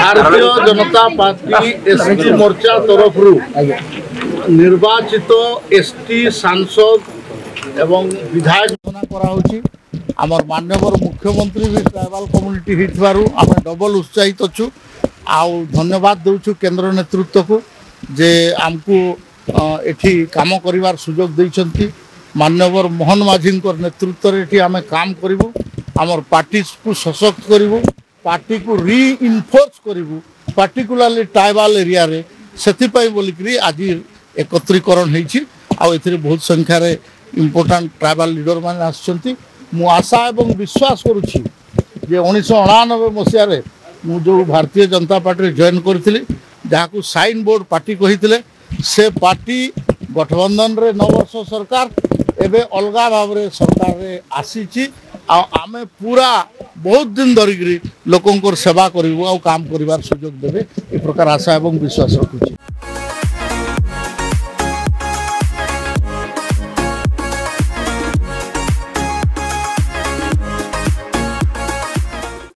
Bharatiya Janata party ST मोर्चा तरफ निर्वाचित ST सांसद एवं विधायक घोषणा कराउछि। आमर माननीय मुख्यमंत्री भी ट्राइबल कम्युनिटी हितबारु आम डबल उत्साहित अच्छु। आउ धन्यवाद देउछु केंद्र नेतृत्व को जे आमको एठी काम करिवार सुजोग दैछंती। माननीय मोहन माझी नेतृत्व रे आम काम करूँ, आमर पार्टी को सशक्त करूँ, पार्टी को रीइनफोर्स करूँ, पार्टिकुलरली ट्राइबल एरिया रे सेतिपाई बोलिकरी आज एकत्रीकरण होती। बहुत संख्यार इम्पोर्टाट ट्राइबल लीडर मैंने आसछंती। मु आशा एवं विश्वास करुछि जे 1999 मसीह मु जो भारतीय जनता पार्टी जॉइन करी जहाँ साइन बोर्ड पार्टी कही से पार्टी गठबंधन रे 9 वर्ष सरकार एबे अलग भाव में सरकार रे आसीची। आमे पूरा बहुत दिन धरिक लोकों सेवा करूँ, काम करिवार सुजोग देवे ए प्रकार आशा एवं विश्वास रखुछि।